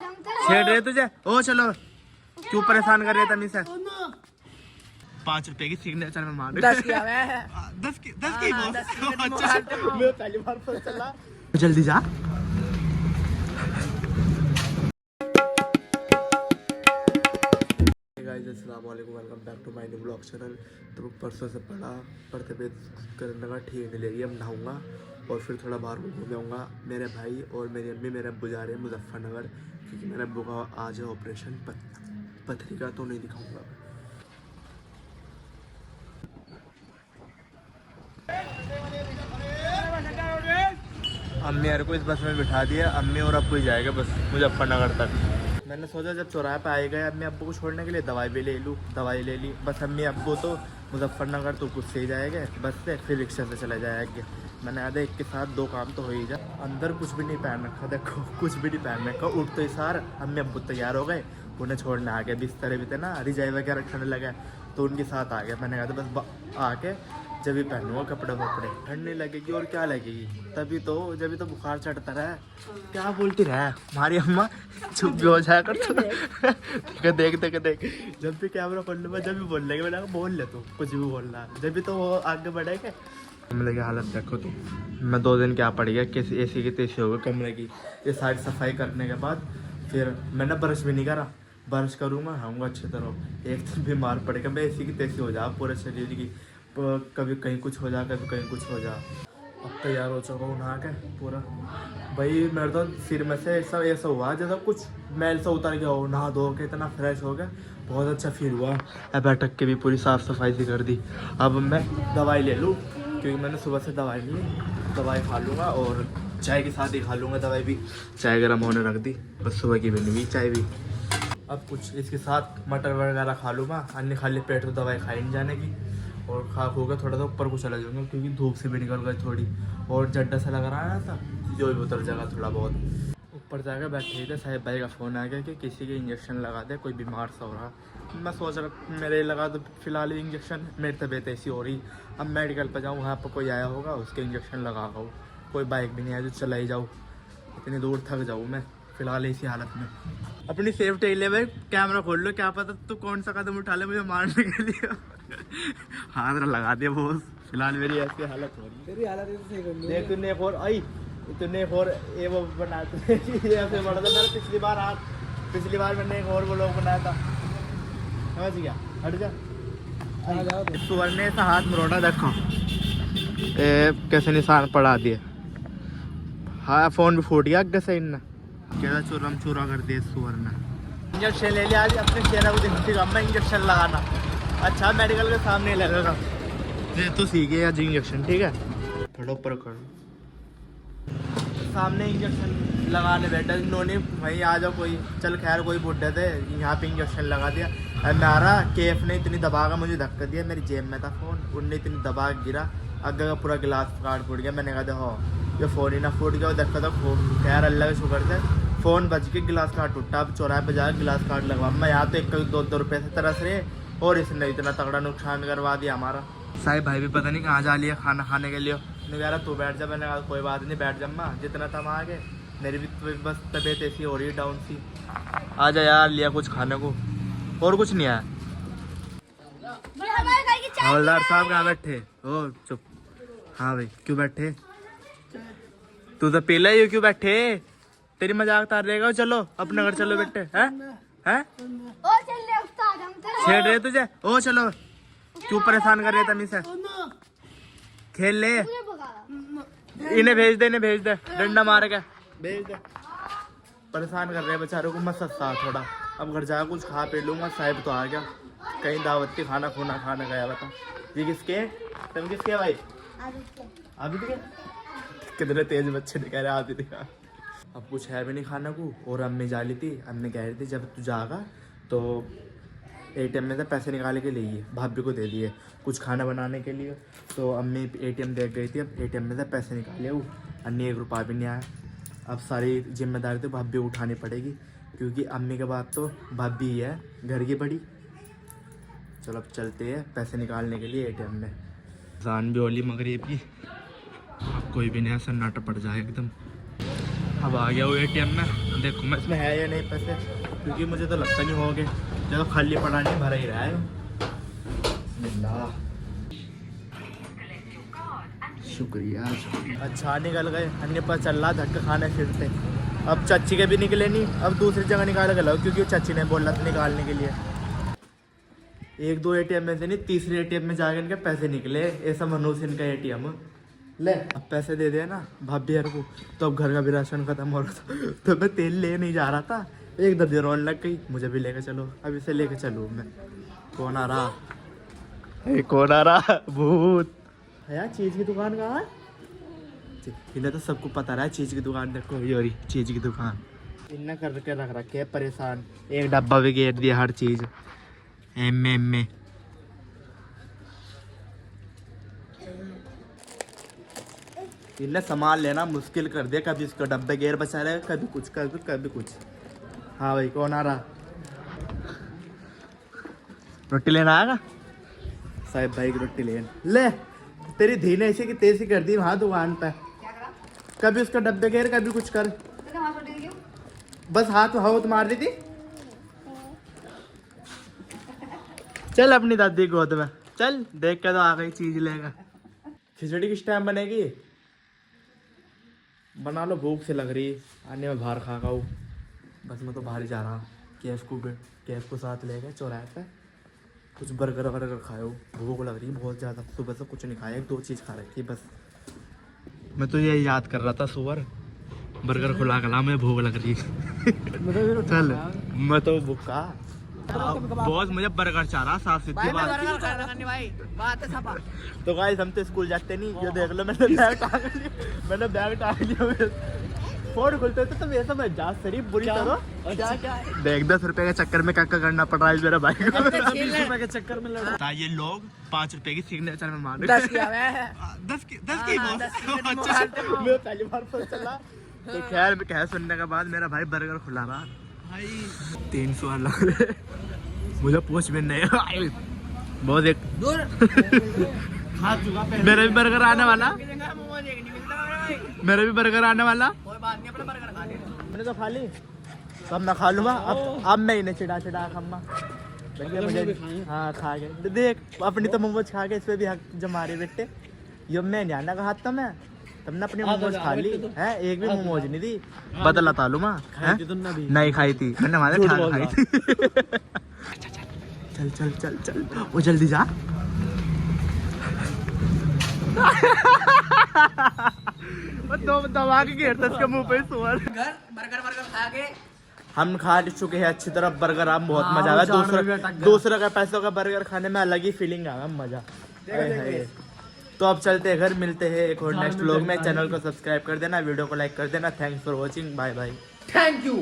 छेड़ रहे तुझे। ओ चलो, क्यों परेशान कर रहे थे तमीज से? 5 रुपए की सिग्नेचर में मांग 10 की है। 10 की बोल। अच्छा मैं पहली बार पता चला। जल्दी जा। गाइस अस्सलाम वालेकुम, welcome back to my new blog channel. तो परसों से पढ़ते पे करने का ठीक नहीं ले रही है। अब नहाऊंगा और फिर थोड़ा बाहर घूम आऊँगा। मेरे भाई और मेरी अम्मी मेरे अब्बू जा रहे हैं मुजफ्फरनगर, क्योंकि मेरे अब्बू का आज है ऑपरेशन पथरी का, तो नहीं दिखाऊंगा। अम्मी यार को इस बस में बिठा दिया। अम्मी और अब्बू ही जाएगा बस मुजफ्फरनगर तक। मैंने सोचा जब चौराहे पे आए गए अम्मी अब्बू को छोड़ने के लिए दवाई भी ले लूँ। दवाई ले ली बस। अम्मी अब्बू तो मुजफ्फरनगर तो कुछ से ही जाएंगे बस से, फिर रिक्शा से चले जाएंगे। मैंने आधे एक के साथ 2 काम तो हो ही जा। अंदर कुछ भी नहीं पहन रखा, देखो कुछ भी नहीं पहन रखा। उठ तो सार अम्मी अब्बू तैयार हो गए, उन्हें छोड़ने आ गए। बिस्तर भी थे ना, रिजाई वगैरह ठंड लगा तो उनके साथ आ गया। मैंने कहा था बस आके जब भी पहनूंगा कपड़े वपड़े, ठंड नहीं लगेगी और क्या लगेगी। तभी तो बुखार चढ़ता रहा। क्या बोलती रहा हमारी अम्मा, चुप भी हो जाया कर। देख जब भी कैमरा खोल लूँगा, जब भी बोल लेंगे मैंने कहा बोल ले तू, कुछ भी बोलना। जब भी तो वो आगे बढ़ेगा। कमरे की हालत देखो तो, मैं 2 दिन क्या पड़ गया, किसी एसी की तेजी हो गई कमरे की। ये सारी सफाई करने के बाद फिर मैंने ब्रश भी नहीं करा। ब्रश करूँगा नहाऊँगा अच्छी तरह, एक दिन बीमार पड़ेगा। मैं एसी की तेजी हो जा पूरे शरीर की, कभी कहीं कुछ हो जा, कभी कहीं कुछ हो जा। अब तैयार हो चुका हूँ नहा के पूरा। भाई मेरे तो सिर में से ऐसा हुआ जैसा कुछ मैल से उतर गया हो। नहा धो के इतना फ्रेश हो गया, बहुत अच्छा फील हुआ। अब बैठक के भी पूरी साफ़ सफाई सी कर दी। अब मैं दवाई ले लूँ, क्योंकि मैंने सुबह से दवाई ली। दवाई खा लूँगा और चाय के साथ ही खा लूँगा दवाई भी। चाय गर्म होने रख दी बस, सुबह की बनी हुई चाय भी। अब कुछ इसके साथ मटर वगैरह खा लूँगा। अन्य खाली पेट तो दवाई खाई नहीं जाने की। और खा होगा थोड़ा सा ऊपर को चला जाऊँगा, क्योंकि धूप से भी निकल गई थोड़ी और जड्डा सा लग रहा था, जो भी उतर जाएगा थोड़ा बहुत। ऊपर जाकर बैठे थे, साहिब भाई का फ़ोन आ गया कि किसी के इंजेक्शन लगा दे, कोई बीमार सा हो रहा। मैं सोच रहा मेरे लगा दो फिलहाल इंजेक्शन, मेरी तबीयत ऐसी हो रही। अब मेडिकल पर जाऊँ, वहाँ पर कोई आया होगा उसके इंजेक्शन लगा हो। कोई बाइक भी नहीं आया जो चला ही जाऊँ, इतनी दूर थक जाऊँ मैं फिलहाल इसी हालत में। अपनी सेफ्टी ले भाई, कैमरा खोल लो, क्या पता तो कौन सा कदम उठा ले मुझे मारने के लिए। हाथ लगा दिया बोस। फिलहाल मेरी ऐसी हालत हो रही है। तेरी हालत देख तूने एक और आई, तूने एक और ये वो बनाया ऐसे बड़ा था। मैंने पिछली बार मैंने एक और वो लोग बनाया था, समझ गया। हट जा। सुअर ने ऐसा हाथ मरोड़ा देखो, कैसे निशान पड़ा दिए। हाँ फोन भी फूट गया अग्गे से इनने, क्या चूरम चूरा कर दिया सुअर ने। इंजेक्शन ले लिया आज अपने चेहरा को दिखती मैं इंजेक्शन लगाना। अच्छा मेडिकल के सामने लगेगा, ये तो सीखे आज इंजेक्शन, ठीक है। थोड़ा ऊपर करो, सामने इंजेक्शन लगाने बैठा इन्होंने। वहीं आ जाओ कोई, चल खैर कोई बुढ़े थे, यहाँ पे इंजेक्शन लगा दिया। मेरा केफ ने इतनी दबा का मुझे धक्का दिया, मेरी जेब में था फ़ोन, उनने इतनी दबा गिरा, अगर का पूरा गिलास काट फूट गया। मैंने कहा देखो ये फ़ोन ही ना फूट गया, धक्का था खैर अल्लाह के शुक्र से फ़ोन बच के गिलास काट टूटा। अब चौराहे पे जाकर गिलास काट लगवा। मैं यहाँ तो 1-2 रुपये से तरस रहे और इसने इतना तगड़ा नुकसान करवा दिया हमारा। साहिब भाई भी पता नहीं कहाँ जा लिया खाना खाने के लिए। नहीं कह रहा तू बैठ जा, मैंने कहा कोई बात नहीं बैठ जम्मा, जितना तम आ गए। मेरी भी बस तबीयत ऐसी हो रही है डाउन सी। आ जा यार, लिया कुछ खाने को और कुछ नहीं आया। हवलदार साहब कहाँ बैठे? ओ चुप। हाँ भाई क्यों बैठे? तू तो पीला ही क्यों बैठे? तेरी मजाक उतार देगा। चलो अपने घर चलो बेटे। हैं छेड़ रहे तुझे। ओ चलो, क्यों परेशान कर रहे तमीज से? खेल ले, इन्हें भेज दे डंडा मार के भेज दे। परेशान कर रहे हैं बेचारों को, मत सस्ता थोड़ा। अब घर जाकर कुछ खा पी लूंगा। साहिब तो आ गया, कहीं दावत के खाना गया। बता ये किसके? तुम किसके भाई? अभी दिखे कितने तेज बच्चे दिखा रहे, आप ही दिखा। अब कुछ है भी नहीं खाने को। और अम्मी जा ली थी, अम्मी कह रही थी जब तू जाएगा तो ATM में से पैसे निकाल के लिए भाभी को दे दिए कुछ खाना बनाने के लिए। तो अम्मी ATM देख गई थी, अब ATM में से पैसे निकाले वो, अन्य 1 रुपया भी नहीं आया। अब सारी जिम्मेदारी तो भाभी को उठानी पड़ेगी, क्योंकि अम्मी के बाद तो भाभी ही है घर की बड़ी। चलो अब चलते हैं पैसे निकालने के लिए ATM में। जान भी होली मगरिब की, कोई भी नहीं, सन्नाटा पड़ जाए एकदम। अब आ गया वो एटीएम में, देखो मैं इसमें है या नहीं पैसे, क्योंकि मुझे तो लगता नहीं होंगे, चलो खाली पड़ा नहीं, भरा ही रहा है। शुक्रिया शुक्रिया। अच्छा निकल गए, अन्य पर चल रहा धक्का खाने फिर से। अब चाची के भी निकले नहीं, अब दूसरी जगह निकाल के लाओ, क्योंकि वो चाची ने बोला था निकालने के लिए। एक दो एटीएम में से नहीं, तीसरे एटीएम में जाके इनके पैसे निकले। ऐसा मनोज इनका एटीएम ले, अब पैसे दे दिया ना भाभी यार को, तो अब घर का भी राशन खत्म हो रहा था, तो मैं तेल ले नहीं जा रहा था, एक दर्दी रोने लग गई, मुझे भी लेके चलो, अब इसे लेके चलूँ मैं। कौन आ रहा, कौन आ रहा, भूत है यार। चीज़ की दुकान कहाँ है? इन्हें तो सबको पता रहा है चीज़ की दुकान, देखो योरी चीज़ की दुकान इन्हें कर के रख रखे है परेशान। एक डब्बा भी गेट दिया, हर चीज़ एम में। इन्हें सामान लेना मुश्किल कर दिया, कभी इसको डब्बे गेर बचा रहे, कभी कुछ कभी कुछ। हाँ भाई कौन आ रहा, रोटी लेना आएगा साहिब भाई की रोटी ले। तेरी धी ने ऐसे की तेजी कर दी वहाँ दुकान पे, कभी उसका डब्बे घेर कभी कुछ कर, बस हाथ मार दी थी। चल अपनी दादी गोद में चल, देख के तो आ गई चीज लेगा। खिचड़ी किस टाइम बनेगी, बना लो, भूख से लग रही, आने में बाहर खा खाऊँ। बस मैं तो बाहर ही जा रहा, कैफ को साथ ले गए चौराहे पे, कुछ बर्गर वर्गर खाओ, भूख लग रही बहुत ज़्यादा, सुबह से कुछ नहीं खाया, एक दो चीज़ खा रखी बस। मैं तो ये याद कर रहा था सुबह, बर्गर खुला खिला, मुझे भूख लग रही। चल मैं तो भूखा बहुत, मुझे बर्गर चाह रहा साफ सीधी बात। तो गाइस हम तो स्कूल जाते नहीं, ये देख लो मैंने बैग टांग लिया, फोन खुलते थे तो वैसा मैं जा शरीफ बुरी तरह देख 10 रुपए के चक्कर में क्या करना पड़ रहा है मेरा भाई को। 10 रुपए के चक्कर में लड़ा ये लोग 5 रुपए की सिग्नेचर में मार 10 की पहली बार पता चला। तो खैर मैं कह सुनने के बाद मेरा भाई बर्गर खुला रहा भाई, 300 लग रहे, मुझे पूछ भी नहीं बहुत एक मेरा भी बर्गर आने वाला, मेरा भी बर्गर आने वाला। मैंने तो खा ली, तो अब मैं खा लूँगा। अब मैं इन्हें चिढ़ा खम्मा मुझे, हाँ खा गए देख अपनी तो मोमोज खा के, इस पे भी हक जमा रहे बेटे। यो मैं जाना कहा था मैं, तुमने अपनी मोमोज खा ली है, एक भी मोमोज नहीं दी, बदला तालू माँ नहीं खाई थी मैंने, हमारे खाई थी। चल चल चल चल वो जल्दी जा। तो दबा के घेरता इसके मुंह पे सुअर। बर्गर खा के हम खा चुके हैं अच्छी तरह बर्गर, अब बहुत मजा आया। दूसरा का पैसों का बर्गर खाने में अलग ही फीलिंग आया, मजा। तो अब चलते हैं घर, मिलते हैं एक और नेक्स्ट व्लॉग में। चैनल को सब्सक्राइब कर देना, वीडियो को लाइक कर देना। Thanks for watching, bye bye, thank you.